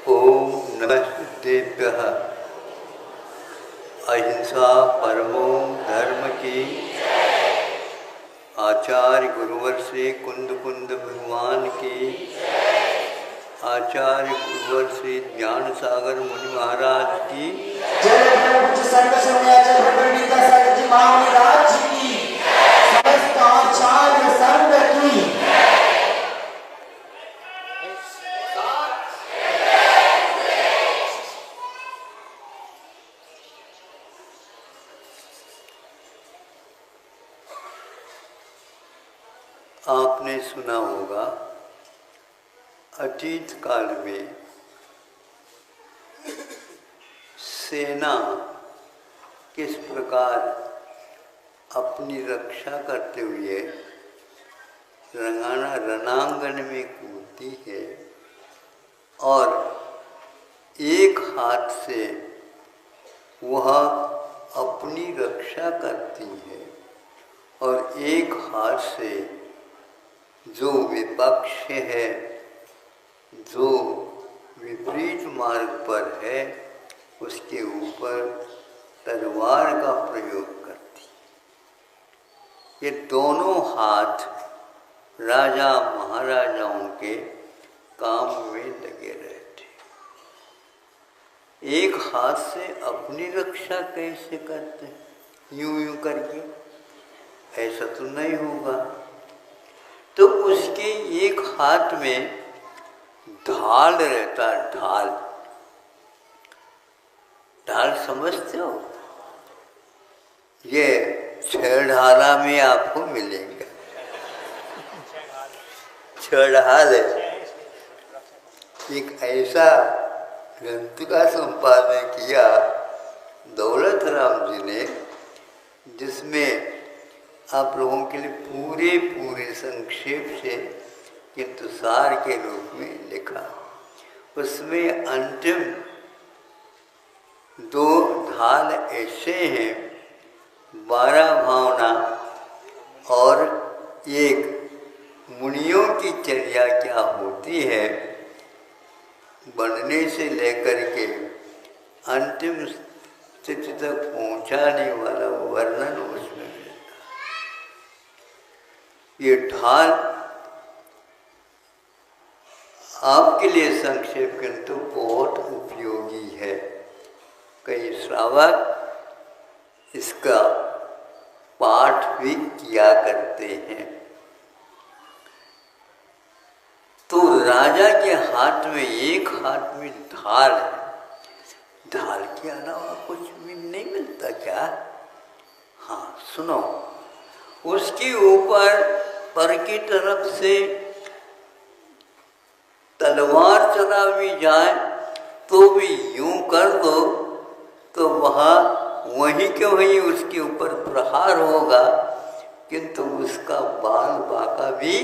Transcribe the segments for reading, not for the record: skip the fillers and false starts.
ओम नमस्तेभ्यः। अहिंसा परमो धर्म की। आचार्य गुरुवर से कुंद कुंद भगवान की। आचार्य गुरुवर से ज्ञान सागर मुनि महाराज की। समस्त आचार्य संघ की। आपने सुना होगा अतीत काल में सेना किस प्रकार अपनी रक्षा करते हुए रणांगन में कूदती है और एक हाथ से वह अपनी रक्षा करती है और एक हाथ से जो विपक्ष है, जो विपरीत मार्ग पर है, उसके ऊपर तलवार का प्रयोग करती। ये दोनों हाथ राजा महाराजाओं के काम में लगे रहते। एक हाथ से अपनी रक्षा कैसे करते? यूं यूं करके ऐसा तो नहीं होगा। तो उसके एक हाथ में ढाल रहता। ढाल, ढाल समझते हो? ये छेड़हारा में आपको मिलेगा। छेड़हाल एक ऐसा ग्रंथ का संपादन किया दौलत राम जी ने, जिसमें आप लोगों के लिए पूरे संक्षेप से किंतु सार के रूप में लिखा। उसमें अंतिम दो ढाल ऐसे हैं, 12 भावना और एक मुनियों की चर्या क्या होती है, बनने से लेकर के अंतिम स्थिति तक पहुंचाने वाला वर्णन उसमें मिलता। ये ढाल आपके लिए संक्षेप किंतु बहुत उपयोगी है। कई श्रावक इसका पाठ भी किया करते हैं। तो राजा के हाथ में एक हाथ में ढाल है। ढाल के अलावा कुछ भी नहीं मिलता क्या? हाँ सुनो, उसके ऊपर पर की तरफ से तलवार चला भी जाए तो भी यूं कर दो तो वहीं के वहीं उसके ऊपर प्रहार होगा, किंतु उसका बाल बांका भी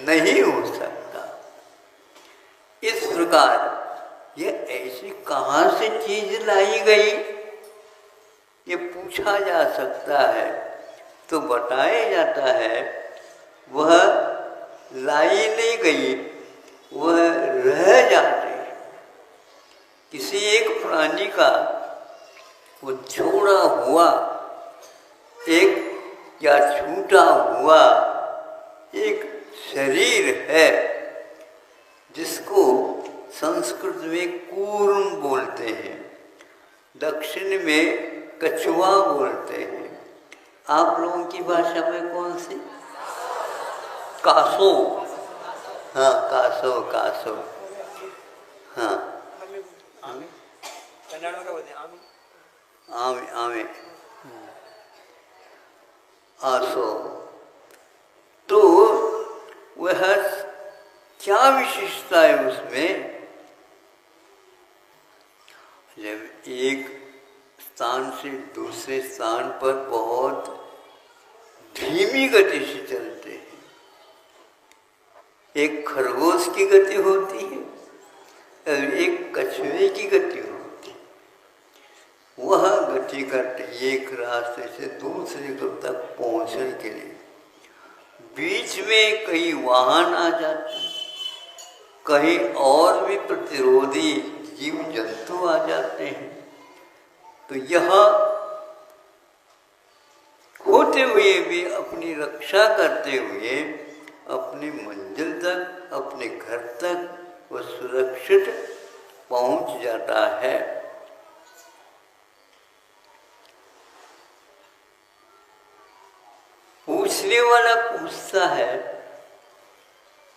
नहीं हो सकता। इस प्रकार ये ऐसी कहाँ से चीज लाई गई, ये पूछा जा सकता है। तो बताया जाता है वह लाई नहीं गई, वह रह जाती। किसी एक प्राणी का वो छोड़ा हुआ एक या छूटा हुआ एक शरीर है, जिसको संस्कृत में कूर्म बोलते हैं, दक्षिण में कछुआ बोलते हैं। आप लोगों की भाषा में कौन सी? कासो। हाँ कासो, कासो। हाँ कन्नड़ में क्या बोलते हैं? आमे, आमे, आसो। तो वह क्या विशेषता है उसमें? जब एक स्थान से दूसरे स्थान पर बहुत धीमी गति से चलते हैं, एक खरगोश की गति होती है और एक कछुए की गति होती है। वह गति करते एक रास्ते से दूसरे तक पहुंचने के लिए बीच में कई वाहन आ जाते हैं, कहीं और भी प्रतिरोधी जीव जंतु आ जाते हैं, तो यह होते हुए भी अपनी रक्षा करते हुए अपनी मंजिल तक, अपने घर तक वह सुरक्षित पहुंच जाता है। पूछने वाला पूछता है,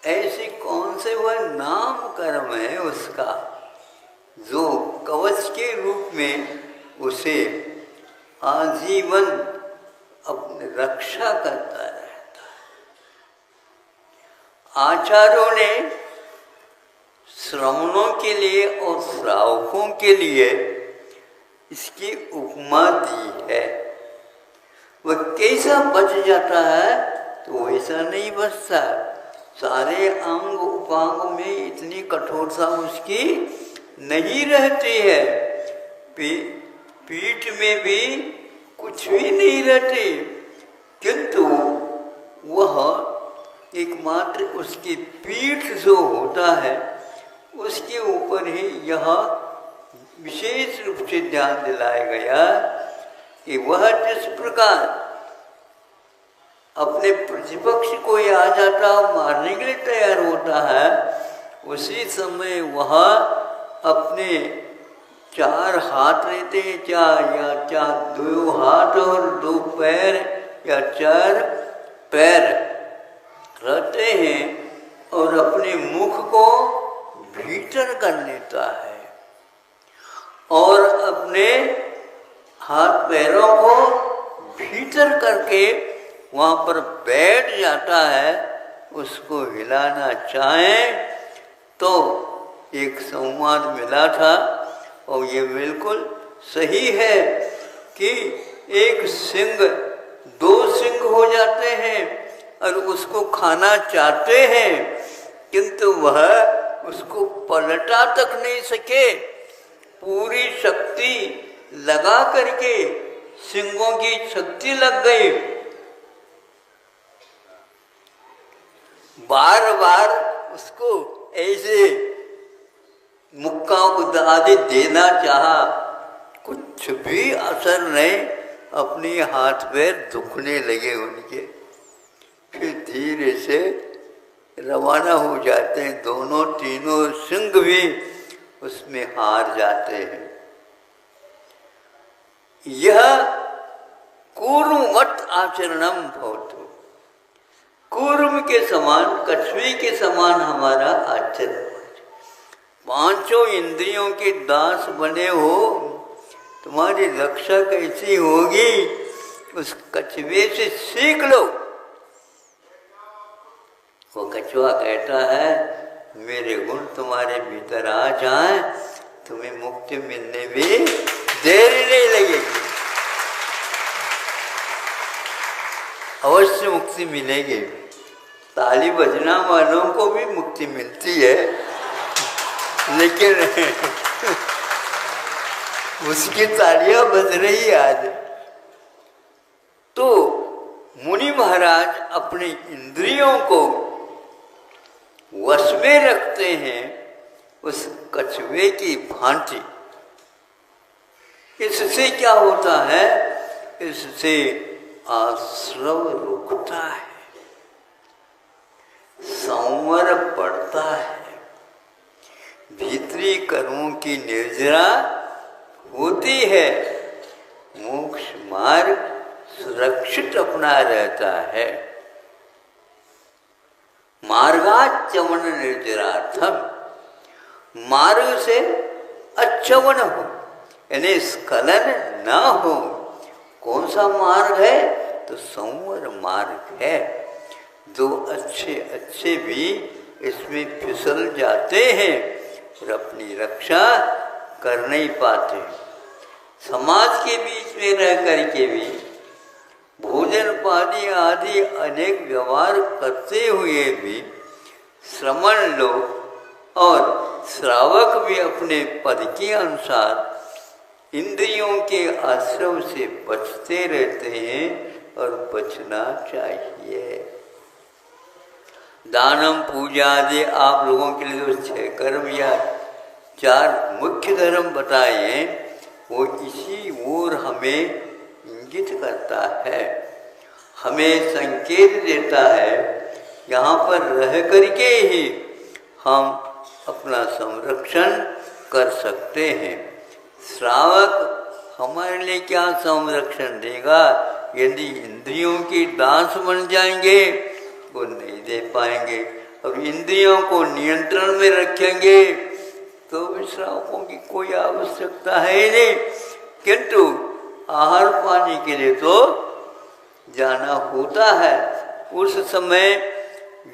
ऐसी कौन से वह नाम कर्म है उसका जो कवच के रूप में उसे आजीवन अपनी रक्षा करता रहता है। आचार्यों ने श्रवणों के लिए और श्रावकों के लिए इसकी उपमा दी है। वह कैसा बच जाता है तो वैसा नहीं बचता। सारे अंग उपांग में इतनी कठोरता उसकी नहीं रहती है। पीठ में भी कुछ भी नहीं रहती, किंतु वह एकमात्र उसकी पीठ जो होता है उसके ऊपर ही यह विशेष रूप से ध्यान दिलाया गया कि वह जिस प्रकार अपने प्रतिपक्ष को आ जाता मारने के लिए तैयार होता है, उसी समय वह अपने 4 हाथ रहते हैं, या 2 हाथ और 2 पैर या 4 पैर रहते हैं और अपने मुख को भीतर कर लेता है और अपने हाथ पैरों को भीतर करके वहाँ पर बैठ जाता है। उसको हिलाना चाहें तो एक संवाद मिला था और ये बिल्कुल सही है कि एक सिंह 2 सिंह हो जाते हैं और उसको खाना चाहते हैं, किंतु वह उसको पलटा तक नहीं सके। पूरी शक्ति लगा करके सिंहों की शक्ति लग गई, बार बार उसको ऐसे मुक्का को आदि देना चाहा, कुछ भी असर नहीं। अपने हाथ पैर दुखने लगे उनके, फिर धीरे से रवाना हो जाते हैं। दोनों तीनों सिंह भी उसमें हार जाते हैं। यह कूर्मवत् आचरणम भवतु, कूर्म के समान, कछुए के समान हमारा आचरण। 5 इंद्रियों के दास बने हो, तुम्हारी रक्षा कैसी होगी? उस कछुए से सीख लो। वो कछुआ कहता है, मेरे गुण तुम्हारे भीतर आ जाएं, तुम्हें मुक्ति मिलने में देरी नहीं लगेगी, अवश्य मुक्ति मिलेगी। ताली बजना वालों को भी मुक्ति मिलती है, लेकिन उसकी तालियां बज रही आज। तो मुनि महाराज अपनी इंद्रियों को वश में रखते हैं उस कछुए की भांति। इससे क्या होता है? इससे आश्रव रुकता है, संवर पड़ता है, भीतरी कर्मों की निर्जरा होती है, मोक्ष मार्ग सुरक्षित अपना रहता है। मार्गाच्चवन निर्जरार्थम, मार्ग से अच्छवन हो, यानी स्खलन न हो। कौन सा मार्ग है? तो संवर मार्ग है। जो अच्छे भी इसमें फिसल जाते हैं और अपनी रक्षा कर नहीं पाते। समाज के बीच में रह करके भी भोजन पानी आदि अनेक व्यवहार करते हुए भी श्रमण लोग और श्रावक भी अपने पद के अनुसार इंद्रियों के आश्रम से बचते रहते हैं और बचना चाहिए। दानम पूजा आदि आप लोगों के लिए जो 6 कर्म या 4 मुख्य धर्म बताए हैं वो इसी ओर हमें इंगित करता है, हमें संकेत देता है। यहाँ पर रह करके ही हम अपना संरक्षण कर सकते हैं। श्रावक हमारे लिए क्या संरक्षण देगा? यदि इंद्रियों की दास बन जाएंगे वो नहीं दे पाएंगे। अब इंद्रियों को नियंत्रण में रखेंगे तो भी श्रावकों की कोई आवश्यकता है ही नहीं, किंतु आहार पानी के लिए तो जाना होता है। उस समय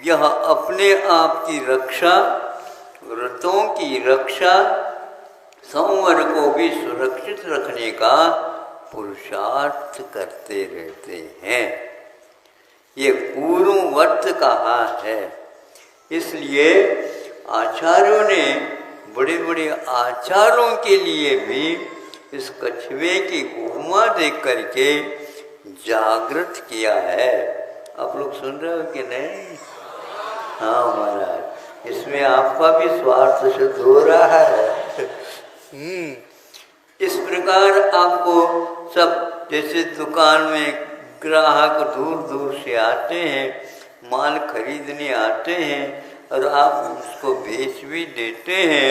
यह अपने आप की रक्षा, व्रतों की रक्षा, संवर को भी सुरक्षित रखने का पुरुषार्थ करते रहते हैं। ये पूर्ववर्त कहा है। इसलिए आचार्यों ने, बड़े बड़े आचार्यों के लिए भी इस कछुए की उपमा देख करके जागृत किया है। आप लोग सुन रहे हो कि नहीं? हाँ महाराज, इसमें आपका भी स्वार्थ सिद्ध हो रहा है। इस प्रकार आपको सब, जैसे दुकान में ग्राहक दूर दूर से आते हैं, माल खरीदने आते हैं और आप उसको बेच भी देते हैं,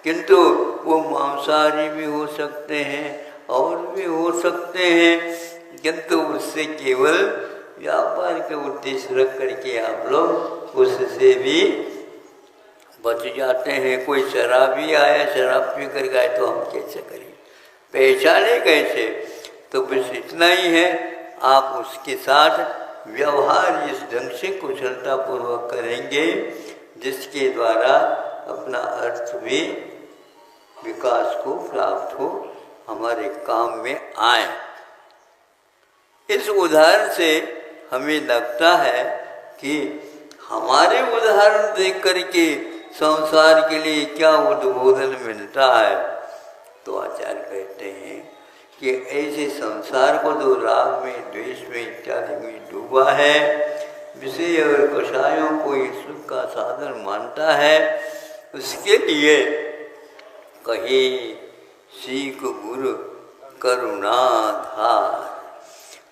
किंतु वो मांसाहारी भी हो सकते हैं और भी हो सकते हैं, किंतु उससे केवल व्यापार के उद्देश्य रख करके आप लोग उससे भी बच जाते हैं। कोई शराबी आया, शराब पी कर गए तो हम कैसे करें, पहचाने कैसे? तो बस इतना ही है, आप उसके साथ व्यवहार इस ढंग से कुशलतापूर्वक करेंगे जिसके द्वारा अपना अर्थ भी विकास को प्राप्त हो, हमारे काम में आए। इस उदाहरण से हमें लगता है कि हमारे उदाहरण देख करके संसार के लिए क्या उद्बोधन मिलता है। तो आचार्य कहते हैं कि ऐसे संसार को जो राग में, द्वेष में, इत्यादि में डूबा है, विषय और कषायों को सुख का साधन मानता है, उसके लिए कहे सीख गुरु करुणा धार।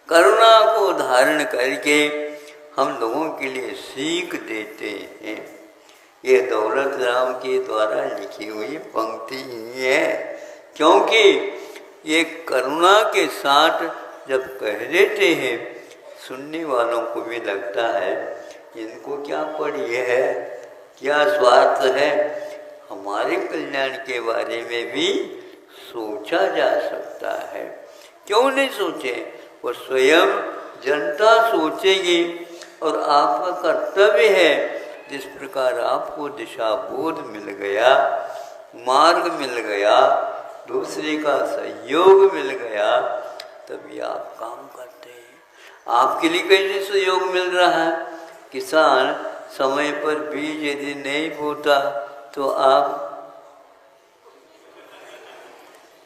करुणा को धारण करके हम लोगों के लिए सीख देते हैं। ये दौलत राम के द्वारा लिखी हुई पंक्ति ही है, क्योंकि ये करुणा के साथ जब कह देते हैं, सुनने वालों को भी लगता है इनको क्या पड़ी है, क्या स्वार्थ है। हमारे कल्याण के बारे में भी सोचा जा सकता है, क्यों नहीं सोचे? वो स्वयं जनता सोचेगी और आपका कर्तव्य है, जिस प्रकार आपको दिशा बोध मिल गया, मार्ग मिल गया, दूसरे का सहयोग मिल गया, तभी आप काम करते हैं। आपके लिए कैसे सहयोग मिल रहा है? किसान समय पर बीज यदि नहीं बोता तो आप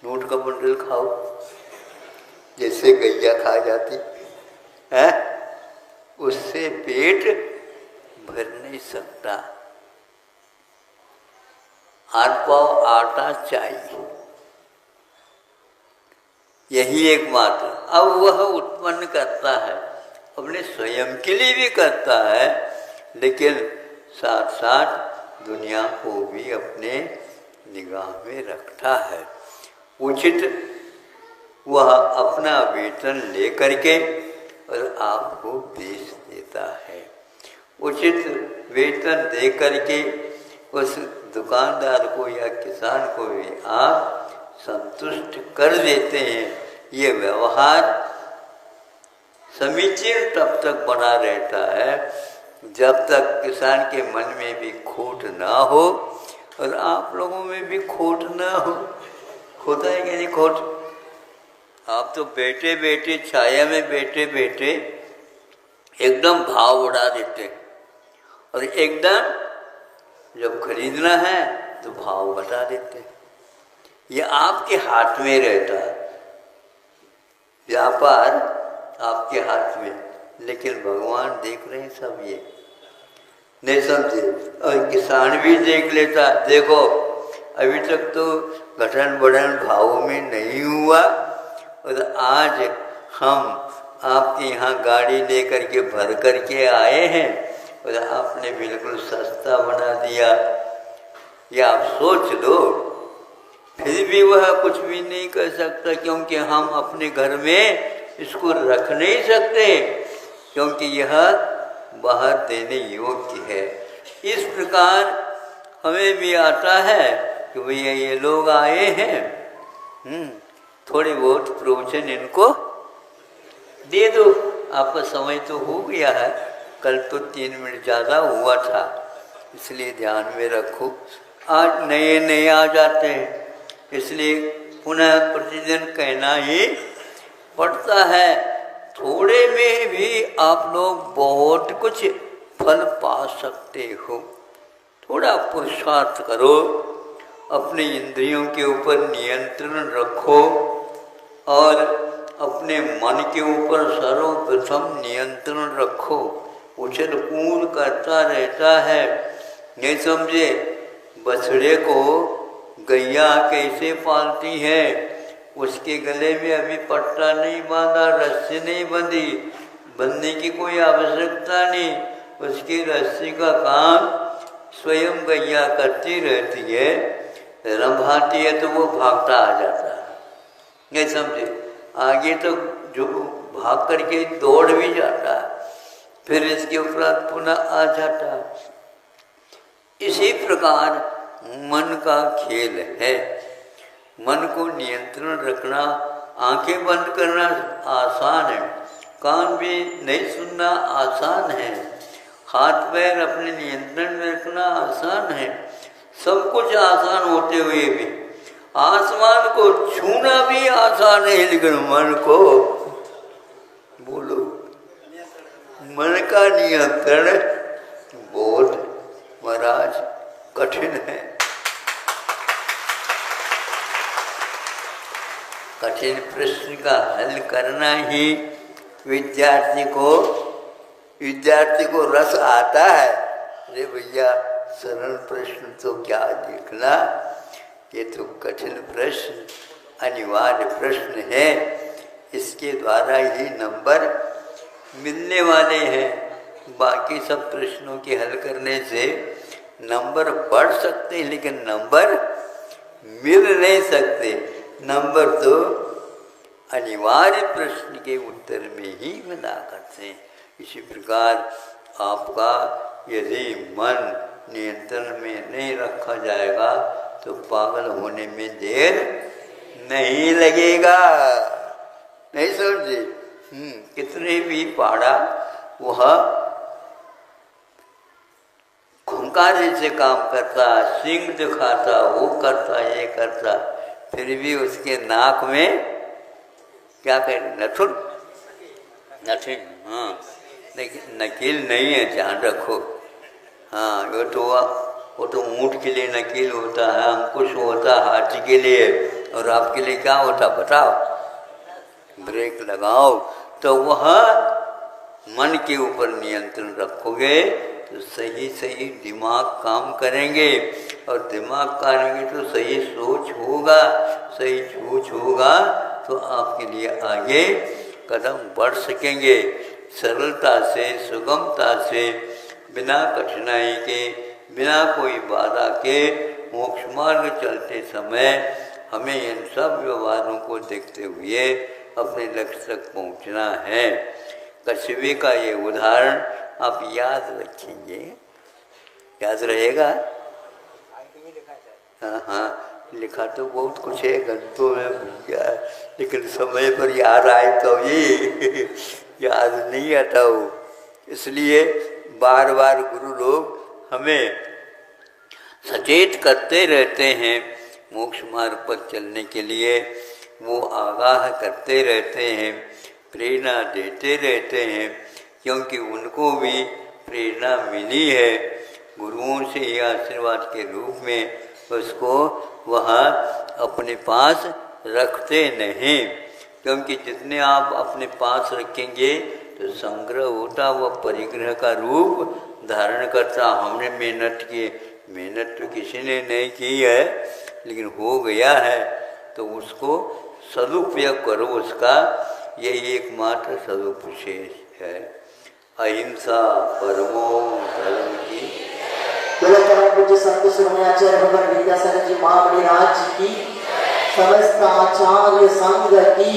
नोट का बंडल खाओ, जैसे गैया खा जाती है, उससे पेट भर नहीं सकता। हाथ पाव आटा चाहिए, यही एकमात्र। अब वह उत्पन्न करता है, अपने स्वयं के लिए भी करता है, लेकिन साथ साथ दुनिया को भी अपने निगाह में रखता है। उचित वह अपना वेतन लेकर के और आपको बेच देता है। उचित वेतन दे करके उस दुकानदार को या किसान को भी आप संतुष्ट कर देते हैं। ये व्यवहार समीचीन तब तक बना रहता है जब तक किसान के मन में भी खोट ना हो और आप लोगों में भी खोट ना हो। होता है कि नहीं खोट? आप तो बैठे बैठे, छाया में बैठे बैठे एकदम भाव उड़ा देते, और एकदम जब खरीदना है तो भाव बता देते। ये आपके हाथ में रहता है, व्यापार आपके हाथ में, लेकिन भगवान देख रहे हैं सब ये। नहीं समझे। और किसान भी देख लेता, देखो अभी तक तो घटन बढ़न भाव में नहीं हुआ और आज हम आपके यहाँ गाड़ी लेकर के भर करके आए हैं और आपने बिल्कुल सस्ता बना दिया। या आप सोच लो, फिर भी वह कुछ भी नहीं कर सकता, क्योंकि हम अपने घर में इसको रख नहीं सकते, क्योंकि यह बाहर देने योग्य है। इस प्रकार हमें भी आता है कि भैया ये लोग आए हैं, थोड़ी बहुत प्रवचन इनको दे दो। आपका समय तो हो गया है, कल तो 3 मिनट ज़्यादा हुआ था, इसलिए ध्यान में रखो। आज नए नए आ जाते हैं, इसलिए पुनः प्रतिदिन कहना ही पड़ता है। थोड़े में भी आप लोग बहुत कुछ फल पा सकते हो। थोड़ा पुरुषार्थ करो, अपने इंद्रियों के ऊपर नियंत्रण रखो और अपने मन के ऊपर सर्वप्रथम नियंत्रण रखो। उछल कूद करता रहता है, नहीं समझे। बछड़े को गैया कैसे पालती है, उसके गले में अभी पट्टा नहीं बांधा, रस्सी नहीं बंधी, बंधने की कोई आवश्यकता नहीं। उसकी रस्सी का काम स्वयं गैया करती रहती है, रंभाती है तो वो भागता आ जाता है, नहीं समझे। आगे तो जो भाग करके दौड़ भी जाता है, फिर इसके उपरांत पुनः आ जाता है। इसी प्रकार मन का खेल है। मन को नियंत्रण रखना, आंखें बंद करना आसान है, कान भी नहीं सुनना आसान है, हाथ पैर अपने नियंत्रण में रखना आसान है, सब कुछ आसान होते हुए भी आसमान को छूना भी आसान है, लेकिन मन को बोलो, मन का नियंत्रण बहुत महाराज कठिन है। कठिन प्रश्न का हल करना ही विद्यार्थी को रस आता है। अरे भैया सरल प्रश्न तो क्या देखना, ये तो कठिन प्रश्न अनिवार्य प्रश्न है, इसके द्वारा ही नंबर मिलने वाले हैं। बाकी सब प्रश्नों के हल करने से नंबर बढ़ सकते हैं, लेकिन नंबर मिल नहीं सकते। नंबर तो अनिवार्य प्रश्न के उत्तर में ही मिला करते हैं। इसी प्रकार आपका यदि मन नियंत्रण में नहीं रखा जाएगा तो पागल होने में देर नहीं लगेगा, नहीं समझे। कितने भी पाड़ा वह खुंकार से काम करता, सिंह दिखाता, वो करता, ये करता, फिर भी उसके नाक में क्या कहें, नथुन, हाँ, लेकिन नकील नहीं है, ध्यान रखो। हाँ, वो तो ऊँट के लिए नकील होता है, अंकुश होता है हाथी के लिए, और आपके लिए क्या होता बताओ, ब्रेक लगाओ। तो वह मन के ऊपर नियंत्रण रखोगे तो सही सही दिमाग काम करेंगे, और दिमाग करेंगे तो सही सोच होगा, सही सोच होगा तो आपके लिए आगे कदम बढ़ सकेंगे। सरलता से, सुगमता से, बिना कठिनाई के, बिना कोई बाधा के मोक्ष मार्ग चलते समय हमें इन सब व्यवहारों को देखते हुए अपने लक्ष्य तक पहुंचना है। कछुए का ये उदाहरण आप याद रखेंगे, याद रहेगा। हाँ, लिखा तो बहुत कुछ है घंटों में भैया, लेकिन समय पर याद आए तो ये याद नहीं आता हो। इसलिए बार बार गुरु लोग हमें सचेत करते रहते हैं, मोक्ष मार्ग पर चलने के लिए वो आगाह करते रहते हैं, प्रेरणा देते रहते हैं, क्योंकि उनको भी प्रेरणा मिली है गुरुओं से ही आशीर्वाद के रूप में। उसको वहाँ अपने पास रखते नहीं, क्योंकि जितने आप अपने पास रखेंगे तो संग्रह होता वह परिग्रह का रूप धारण करता। हमने मेहनत तो किसी ने नहीं की है, लेकिन हो गया है तो उसको सदुपयोग करो उसका, यही एकमात्र सदुपदेश है। अहिंसा परमो धर्म की। बोलो परम पूज्य संत शिरोमणि आचार्य भगवान विद्यासागर जी महामणि राज की, समस्त आचार्य संघ की।